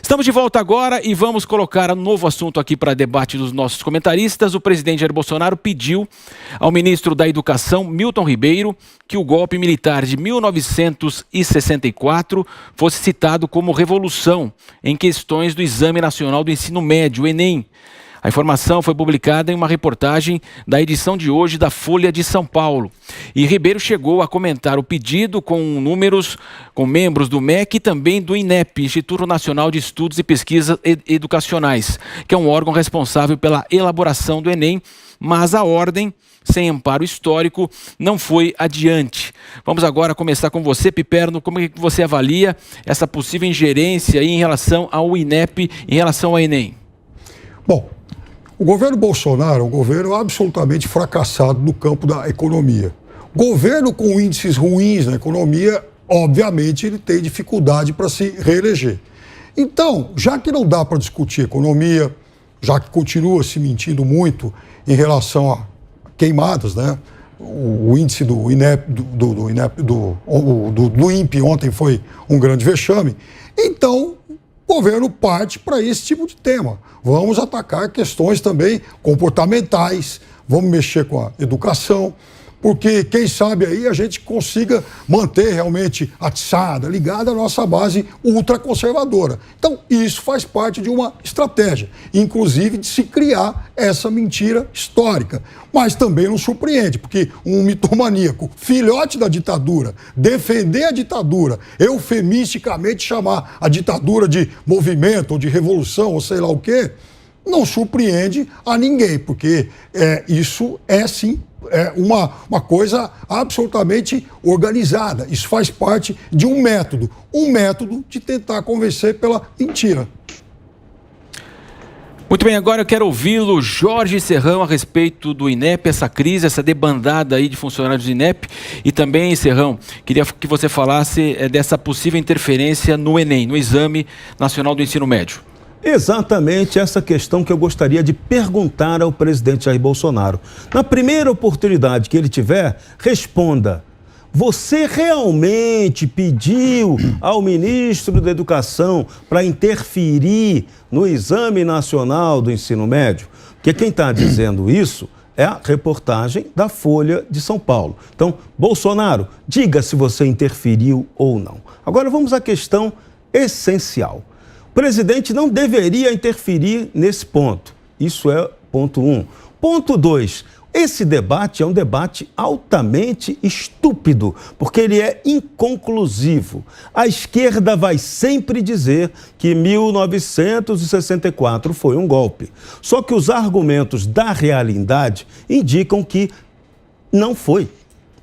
Estamos de volta agora e vamos colocar um novo assunto aqui para debate dos nossos comentaristas. O presidente Jair Bolsonaro pediu ao ministro da Educação, Milton Ribeiro, que o golpe militar de 1964 fosse citado como revolução em questões do Exame Nacional do Ensino Médio, o Enem. A informação foi publicada em uma reportagem da edição de hoje da Folha de São Paulo. E Ribeiro chegou a comentar o pedido com membros do MEC e também do INEP, Instituto Nacional de Estudos e Pesquisas Educacionais, que é um órgão responsável pela elaboração do Enem, mas a ordem, sem amparo histórico, não foi adiante. Vamos agora começar com você, Piperno. Como é que você avalia essa possível ingerência aí em relação ao INEP, em relação ao Enem? Bom, o governo Bolsonaro é um governo absolutamente fracassado no campo da economia. Governo com índices ruins na economia, obviamente, ele tem dificuldade para se reeleger. Então, já que não dá para discutir economia, já que continua se mentindo muito em relação a queimadas, né? O índice do INEP, do INPE ontem foi um grande vexame. Então, o governo parte para esse tipo de tema. Vamos atacar questões também comportamentais, vamos mexer com a educação, porque quem sabe aí a gente consiga manter realmente atiçada, ligada à nossa base ultraconservadora. Então, isso faz parte de uma estratégia, inclusive de se criar essa mentira histórica. Mas também não surpreende, porque um mitomaníaco, filhote da ditadura, defender a ditadura, eufemisticamente chamar a ditadura de movimento ou de revolução ou sei lá o quê, não surpreende a ninguém, porque isso é sim uma coisa absolutamente organizada. Isso faz parte de um método de tentar convencer pela mentira. Muito bem, agora eu quero ouvi-lo, Jorge Serrão, a respeito do INEP, essa crise, essa debandada aí de funcionários do INEP. E também, Serrão, queria que você falasse dessa possível interferência no Enem, no Exame Nacional do Ensino Médio. Exatamente essa questão que eu gostaria de perguntar ao presidente Jair Bolsonaro. Na primeira oportunidade que ele tiver, responda: você realmente pediu ao ministro da Educação para interferir no Exame Nacional do Ensino Médio? Porque quem está dizendo isso é a reportagem da Folha de São Paulo. Então, Bolsonaro, diga se você interferiu ou não. Agora vamos à questão essencial. O presidente não deveria interferir nesse ponto. Isso é ponto 1. Ponto 2. Esse debate é um debate altamente estúpido, porque ele é inconclusivo. A esquerda vai sempre dizer que 1964 foi um golpe. Só que os argumentos da realidade indicam que não foi.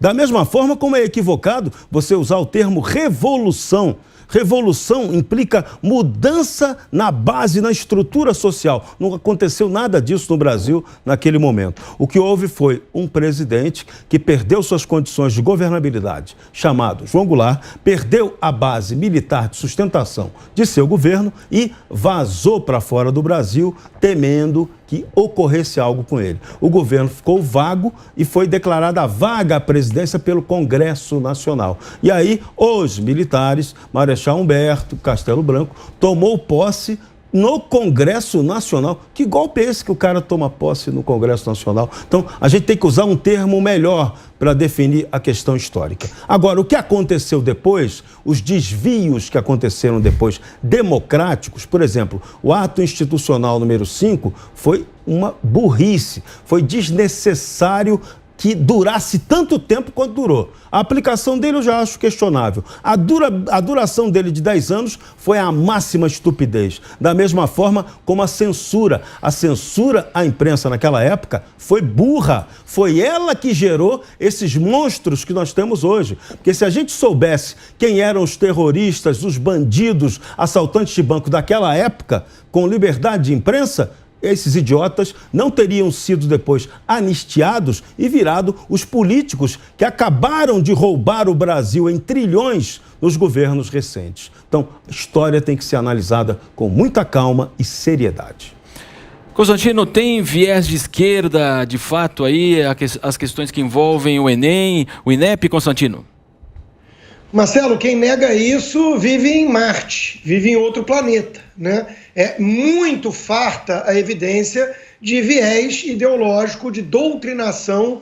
Da mesma forma como é equivocado você usar o termo revolução. Revolução implica mudança na base, na estrutura social. Não aconteceu nada disso no Brasil naquele momento. O que houve foi um presidente que perdeu suas condições de governabilidade, chamado João Goulart, perdeu a base militar de sustentação de seu governo e vazou para fora do Brasil, temendo que ocorresse algo com ele. O governo ficou vago e foi declarada vaga a presidência pelo Congresso Nacional. E aí, os militares, Marechal Humberto, Castelo Branco, tomou posse no Congresso Nacional. Que golpe é esse que o cara toma posse no Congresso Nacional? Então, a gente tem que usar um termo melhor para definir a questão histórica. Agora, o que aconteceu depois, os desvios que aconteceram depois, democráticos, por exemplo, o ato institucional número 5 foi uma burrice, foi desnecessário que durasse tanto tempo quanto durou. A aplicação dele eu já acho questionável. A duração dele de 10 anos foi a máxima estupidez. Da mesma forma como a censura. A censura à imprensa naquela época foi burra. Foi ela que gerou esses monstros que nós temos hoje. Porque se a gente soubesse quem eram os terroristas, os bandidos, assaltantes de banco daquela época, com liberdade de imprensa, esses idiotas não teriam sido depois anistiados e virado os políticos que acabaram de roubar o Brasil em trilhões nos governos recentes. Então, a história tem que ser analisada com muita calma e seriedade. Constantino, tem viés de esquerda, de fato, aí, as questões que envolvem o Enem, o INEP, Constantino? Marcelo, quem nega isso vive em Marte, vive em outro planeta, né? É muito farta a evidência de viés ideológico, de doutrinação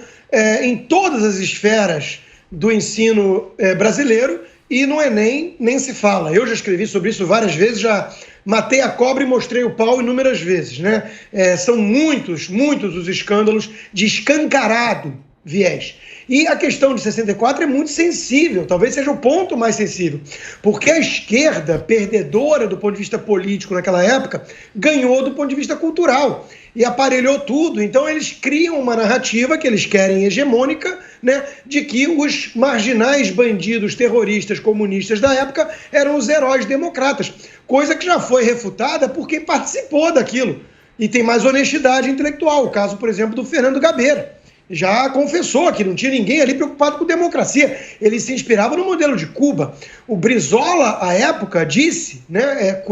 em todas as esferas do ensino brasileiro, e no Enem nem se fala. Eu já escrevi sobre isso várias vezes, já matei a cobra e mostrei o pau inúmeras vezes, né? São muitos os escândalos de escancarado viés. E a questão de 64 é muito sensível, talvez seja o ponto mais sensível, porque a esquerda, perdedora do ponto de vista político naquela época, ganhou do ponto de vista cultural e aparelhou tudo. Então eles criam uma narrativa que eles querem hegemônica, né, de que os marginais bandidos terroristas comunistas da época eram os heróis democratas, coisa que já foi refutada por quem participou daquilo e tem mais honestidade intelectual. O caso, por exemplo, do Fernando Gabeira. Já confessou que não tinha ninguém ali preocupado com democracia. Ele se inspirava no modelo de Cuba. O Brizola, à época, disse, né,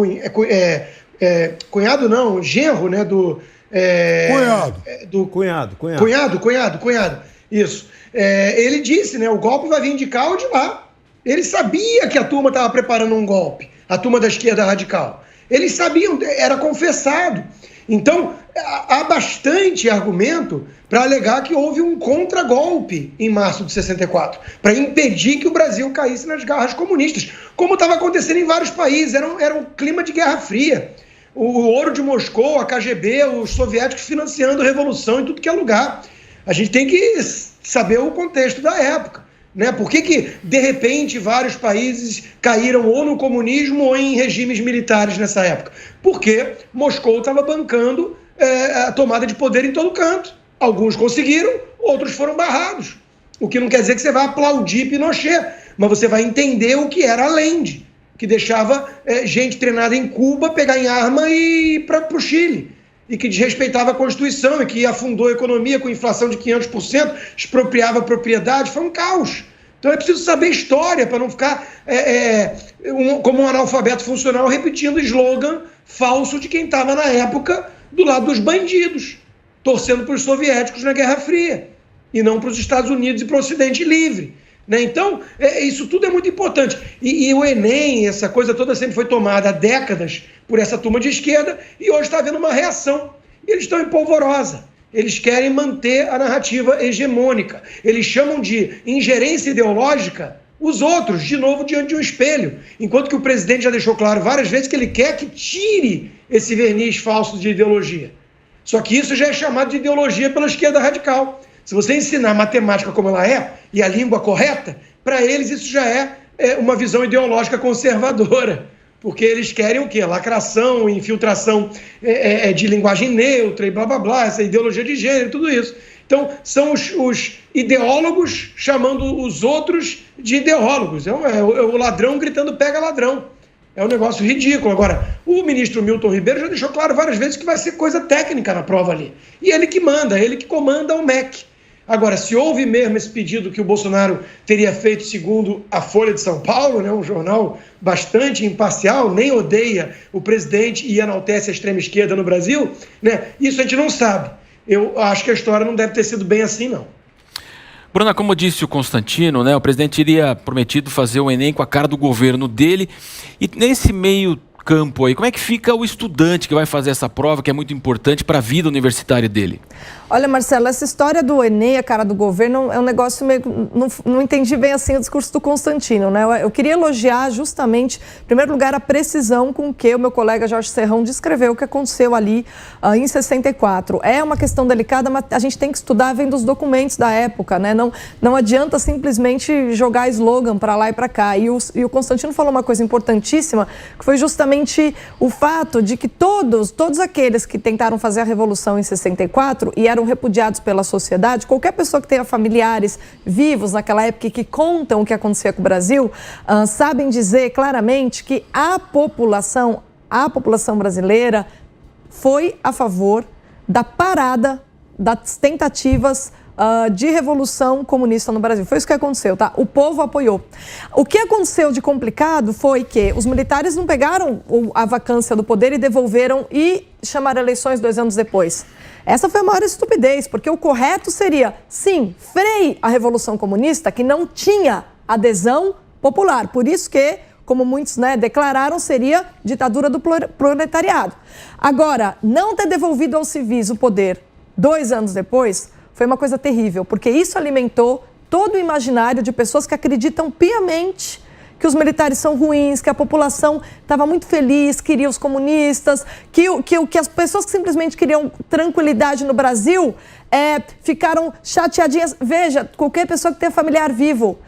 cunhado não, genro, né, do... Cunhado. Isso. Ele disse, né, o golpe vai vir de cá ou de lá. Ele sabia que a turma estava preparando um golpe, a turma da esquerda radical. Eles sabiam, era confessado. Então, há bastante argumento para alegar que houve um contragolpe em março de 64, para impedir que o Brasil caísse nas garras comunistas, como estava acontecendo em vários países. Era um clima de Guerra Fria. O ouro de Moscou, a KGB, os soviéticos financiando a revolução em tudo que é lugar. A gente tem que saber o contexto da época, né? Por que, de repente, vários países caíram ou no comunismo ou em regimes militares nessa época? Porque Moscou estava bancando a tomada de poder em todo canto. Alguns conseguiram, outros foram barrados. O que não quer dizer que você vai aplaudir Pinochet, mas você vai entender o que era a Allende, que deixava gente treinada em Cuba pegar em arma e ir para o Chile, e que desrespeitava a Constituição, e que afundou a economia com inflação de 500%, expropriava a propriedade. Foi um caos. Então é preciso saber história para não ficar como um analfabeto funcional repetindo slogan falso de quem estava na época do lado dos bandidos, torcendo para os soviéticos na Guerra Fria, e não para os Estados Unidos e para o Ocidente livre. Né? Então, isso tudo é muito importante. E o Enem, essa coisa toda sempre foi tomada há décadas por essa turma de esquerda, e hoje está havendo uma reação. E eles estão em polvorosa. Eles querem manter a narrativa hegemônica. Eles chamam de ingerência ideológica os outros, de novo, diante de um espelho. Enquanto que o presidente já deixou claro várias vezes que ele quer que tire esse verniz falso de ideologia. Só que isso já é chamado de ideologia pela esquerda radical. Se você ensinar matemática como ela é, e a língua correta, para eles isso já é uma visão ideológica conservadora. Porque eles querem o quê? Lacração, infiltração de linguagem neutra e blá blá blá, essa ideologia de gênero, tudo isso. Então, são os ideólogos chamando os outros de ideólogos. É o ladrão gritando pega ladrão. É um negócio ridículo. Agora, o ministro Milton Ribeiro já deixou claro várias vezes que vai ser coisa técnica na prova ali. E ele que manda, ele que comanda o MEC. Agora, se houve mesmo esse pedido que o Bolsonaro teria feito segundo a Folha de São Paulo, né, um jornal bastante imparcial, nem odeia o presidente e enaltece a extrema-esquerda no Brasil, né, isso a gente não sabe. Eu acho que a história não deve ter sido bem assim, não. Bruna, como disse o Constantino, né, o presidente teria prometido fazer o Enem com a cara do governo dele, e nesse meio campo aí, como é que fica o estudante que vai fazer essa prova, que é muito importante para a vida universitária dele? Olha, Marcelo, essa história do Enem, a cara do governo, é um negócio meio... Não entendi bem assim o discurso do Constantino, né? Eu queria elogiar justamente, em primeiro lugar, a precisão com que o meu colega Jorge Serrão descreveu o que aconteceu ali em 64. É uma questão delicada, mas a gente tem que estudar vendo os documentos da época, né? Não adianta simplesmente jogar slogan para lá e para cá. E o Constantino falou uma coisa importantíssima, que foi justamente o fato de que todos aqueles que tentaram fazer a Revolução em 64 e eram repudiados pela sociedade, qualquer pessoa que tenha familiares vivos naquela época e que contam o que acontecia com o Brasil, sabem dizer claramente que a população brasileira foi a favor da parada das tentativas de revolução comunista no Brasil. Foi isso que aconteceu, tá? O povo apoiou. O que aconteceu de complicado foi que os militares não pegaram a vacância do poder e devolveram e chamaram eleições 2 anos depois. Essa foi a maior estupidez, porque o correto seria, sim, freie a Revolução Comunista, que não tinha adesão popular. Por isso que, como muitos, né, declararam, seria ditadura do proletariado. Agora, não ter devolvido aos civis o poder 2 anos depois foi uma coisa terrível, porque isso alimentou todo o imaginário de pessoas que acreditam piamente que os militares são ruins, que a população estava muito feliz, queria os comunistas, que as pessoas que simplesmente queriam tranquilidade no Brasil ficaram chateadinhas. Veja, qualquer pessoa que tenha familiar vivo,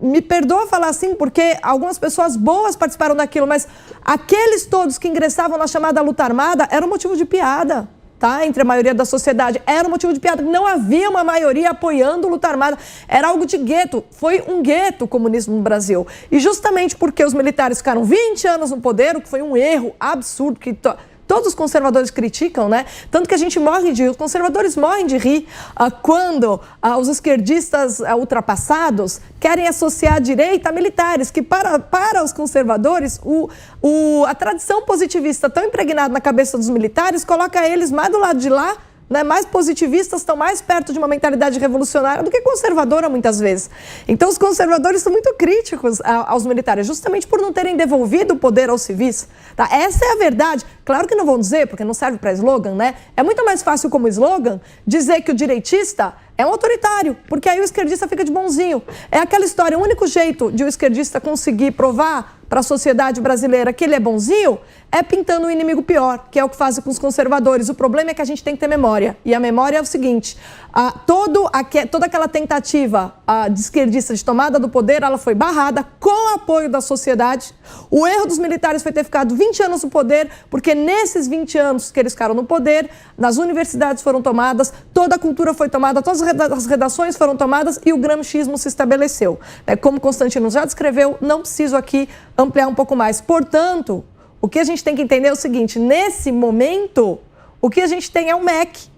me perdoa falar assim, porque algumas pessoas boas participaram daquilo, mas aqueles todos que ingressavam na chamada luta armada era um motivo de piada. Tá? Entre a maioria da sociedade, era um motivo de piada, não havia uma maioria apoiando a luta armada, era algo de gueto, foi um gueto o comunismo no Brasil. E justamente porque os militares ficaram 20 anos no poder, o que foi um erro absurdo, que todos os conservadores criticam, né? Tanto que a gente morre de rir, os conservadores morrem de rir quando os esquerdistas ultrapassados querem associar a direita a militares, que para os conservadores, a tradição positivista tão impregnada na cabeça dos militares coloca eles mais do lado de lá, né, mais positivistas, estão mais perto de uma mentalidade revolucionária do que conservadora, muitas vezes. Então, os conservadores são muito críticos aos militares, justamente por não terem devolvido o poder aos civis. Tá? Essa é a verdade. Claro que não vão dizer, porque não serve para slogan, né? É muito mais fácil como slogan dizer que o direitista é um autoritário, porque aí o esquerdista fica de bonzinho. É aquela história, o único jeito de o esquerdista conseguir provar para a sociedade brasileira que ele é bonzinho é pintando um inimigo pior, que é o que fazem com os conservadores. O problema é que a gente tem que ter memória. E a memória é o seguinte, toda aquela tentativa de esquerdista de tomada do poder, ela foi barrada com o apoio da sociedade. O erro dos militares foi ter ficado 20 anos no poder, porque nesses 20 anos que eles ficaram no poder, nas universidades foram tomadas, toda a cultura foi tomada, todas as redações foram tomadas e o gramscismo se estabeleceu. Como Constantino já descreveu, não preciso aqui ampliar um pouco mais. Portanto, o que a gente tem que entender é o seguinte, nesse momento, o que a gente tem é um MEC,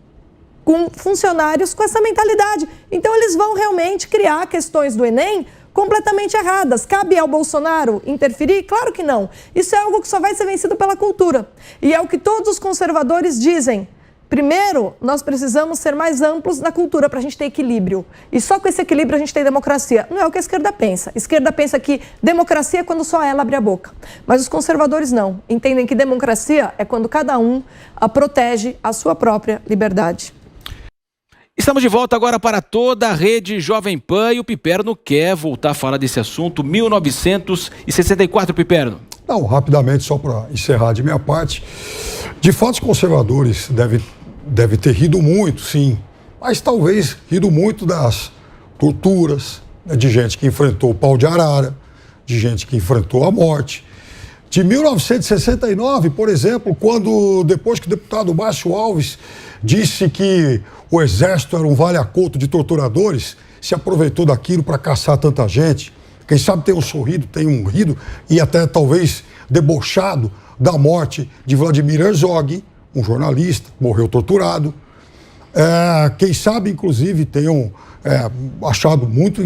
com funcionários com essa mentalidade. Então, eles vão realmente criar questões do Enem completamente erradas. Cabe ao Bolsonaro interferir? Claro que não. Isso é algo que só vai ser vencido pela cultura. E é o que todos os conservadores dizem. Primeiro, nós precisamos ser mais amplos na cultura para a gente ter equilíbrio. E só com esse equilíbrio a gente tem democracia. Não é o que a esquerda pensa. A esquerda pensa que democracia é quando só ela abre a boca. Mas os conservadores não. Entendem que democracia é quando cada um protege a sua própria liberdade. Estamos de volta agora para toda a rede Jovem Pan e o Piperno quer voltar a falar desse assunto. 1964, Piperno. Não, rapidamente, só para encerrar de minha parte. De fato, os conservadores devem ter rido muito, sim. Mas talvez rido muito das torturas, né, de gente que enfrentou o pau de arara, de gente que enfrentou a morte. De 1969, por exemplo, quando depois que o deputado Márcio Alves disse que o exército era um vale-acolto de torturadores, se aproveitou daquilo para caçar tanta gente. Quem sabe tem um sorrido, tem um rido e até talvez debochado da morte de Vladimir Herzog, um jornalista, morreu torturado. Quem sabe, inclusive, tenham achado muito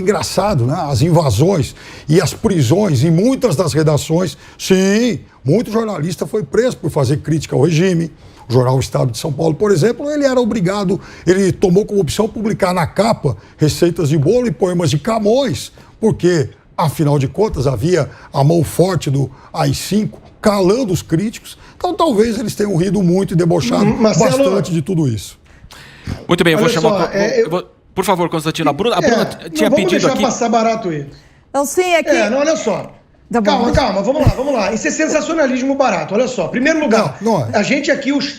engraçado, né, as invasões e as prisões em muitas das redações. Sim, muito jornalista foi preso por fazer crítica ao regime. O jornal Estado de São Paulo, por exemplo, ele tomou como opção publicar na capa receitas de bolo e poemas de Camões, porque, afinal de contas, havia a mão forte do AI-5 calando os críticos. Então, talvez eles tenham rido muito e debochado bastante de tudo isso. Muito bem, eu vou chamar... Por favor, Constantino, a Bruna tinha pedido aqui... Não vamos deixar passar barato isso. Não, sim, é que... Não, olha só. Tá bom, calma, vamos lá. Isso é sensacionalismo barato, olha só. Primeiro lugar, não é. A gente aqui, os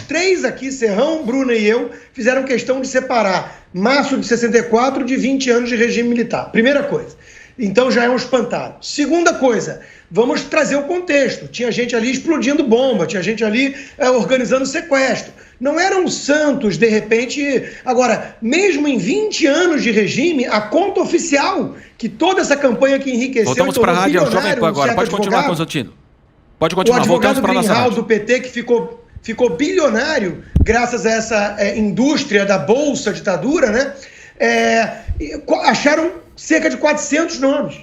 três aqui, Serrão, Bruna e eu, fizeram questão de separar março de 64 de 20 anos de regime militar. Primeira coisa. Então já é um espantalho. Segunda coisa, vamos trazer o contexto. Tinha gente ali explodindo bomba, tinha gente ali organizando sequestro. Não eram santos, de repente... Agora, mesmo em 20 anos de regime, a conta oficial, que toda essa campanha que enriqueceu... Voltamos para a rádio Jovem Pan agora. Pode continuar, Constantino. Pode continuar. O advogado Greenhalgh do PT, que ficou bilionário graças a essa indústria da bolsa ditadura, né? Acharam cerca de 400 nomes.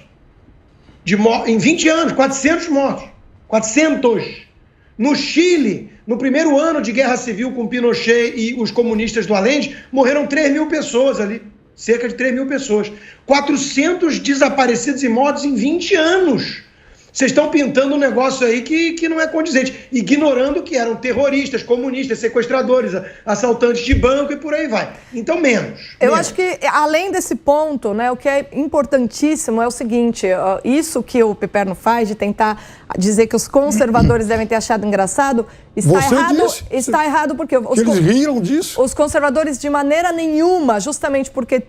Em 20 anos, 400 mortos. 400. No Chile, no primeiro ano de guerra civil com Pinochet e os comunistas do Allende, morreram 3 mil pessoas ali. cerca de 3 mil pessoas. 400 desaparecidos e mortos em 20 anos. Vocês estão pintando um negócio aí que não é condizente, ignorando que eram terroristas, comunistas, sequestradores, assaltantes de banco e por aí vai. Então, menos. Eu acho que, além desse ponto, né, o que é importantíssimo é o seguinte, isso que o Piperno faz de tentar dizer que os conservadores devem ter achado engraçado, está errado porque eles riram disso. Os conservadores, de maneira nenhuma, justamente porque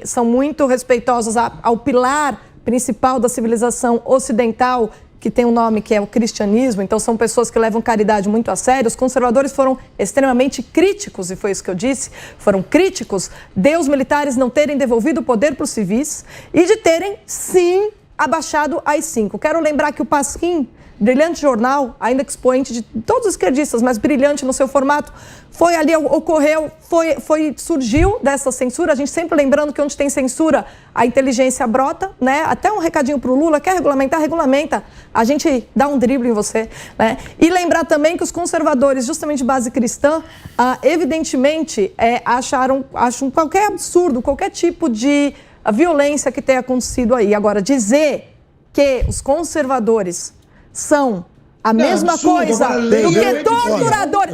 são muito respeitosos ao pilar principal da civilização ocidental, que tem um nome que é o cristianismo, então são pessoas que levam caridade muito a sério. Os conservadores foram extremamente críticos, e foi isso que eu disse, foram críticos de os militares não terem devolvido o poder para os civis e de terem, sim, abaixado AI-5. Quero lembrar que o Pasquim, brilhante jornal, ainda que expoente de todos os esquerdistas, mas brilhante no seu formato, foi ali, surgiu dessa censura. A gente sempre lembrando que onde tem censura, a inteligência brota, né? Até um recadinho para o Lula, quer regulamentar? Regulamenta. A gente dá um drible em você, né? E lembrar também que os conservadores, justamente de base cristã, evidentemente, acham qualquer absurdo, qualquer tipo de violência que tenha acontecido aí. Agora, dizer que os conservadores são a mesma coisa do que torturador,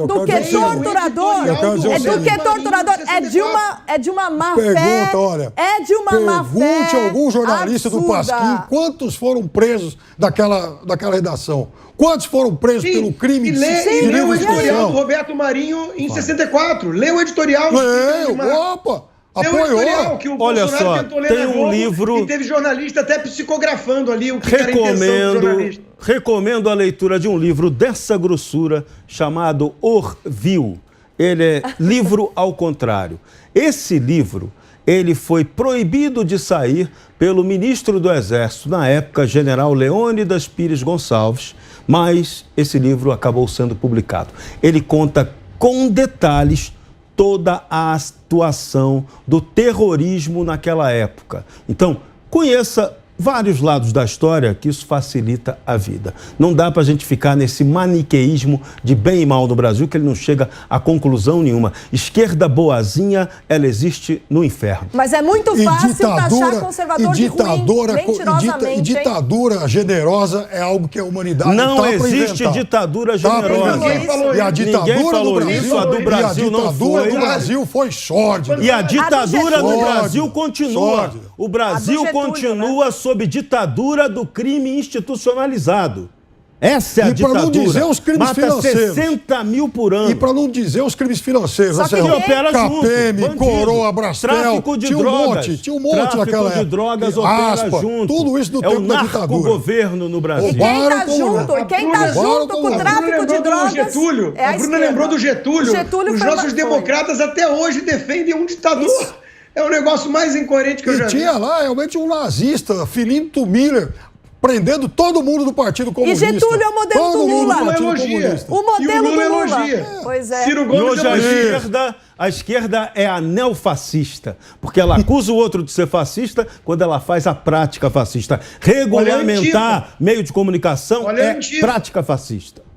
é de uma má fé. Olha, é de uma má fé. Pergunte a algum jornalista absurda. do Pasquim quantos foram presos daquela redação. Quantos foram presos pelo crime de lê o editorial do Roberto Marinho em 64. Lê o editorial. Opa! Apoiou. Que o Olha Bolsonaro só, tentou ler tem na um Globo livro... E teve jornalista até psicografando ali o que era a intenção do jornalista. Recomendo a leitura de um livro dessa grossura chamado Orville. Ele é livro ao contrário. Esse livro, ele foi proibido de sair pelo ministro do Exército, na época, general Leônidas Pires Gonçalves, mas esse livro acabou sendo publicado. Ele conta com detalhes toda a atuação do terrorismo naquela época. Então, conheça vários lados da história, que isso facilita a vida. Não dá para a gente ficar nesse maniqueísmo de bem e mal no Brasil, que ele não chega a conclusão nenhuma. Esquerda boazinha, ela existe no inferno. Mas é muito fácil taxar conservador de ruim, mentirosamente. E ditadura generosa é algo que a humanidade não existe ditadura generosa. Ninguém falou isso. E a ditadura do Brasil, a do Brasil não foi. A ditadura do Brasil foi sórdida. E a ditadura no Brasil continua. O Brasil continua sob ditadura do crime institucionalizado. Essa é a ditadura. E para não dizer os crimes financeiros. 60 mil por ano. E para não dizer os crimes financeiros. Só que ele opera junto. KPM, Coroa, Brastel. Tráfico de drogas. Tinha um monte naquela época. Tráfico de drogas opera junto. Tudo isso no tempo da ditadura. É o narco-governo no Brasil. E quem tá junto com o tráfico de drogas... A Bruna lembrou do Getúlio. Os nossos democratas até hoje defendem um ditador. Isso. É o negócio mais incoerente que eu já vi. E tinha lá realmente um nazista, Filinto Miller, prendendo todo mundo do Partido Comunista. E Getúlio é o modelo do Lula. O modelo do Lula. Pois é. Ciro Gomes e hoje a esquerda é a neofascista, porque ela acusa o outro de ser fascista quando ela faz a prática fascista. Regulamentar meio de comunicação é prática fascista.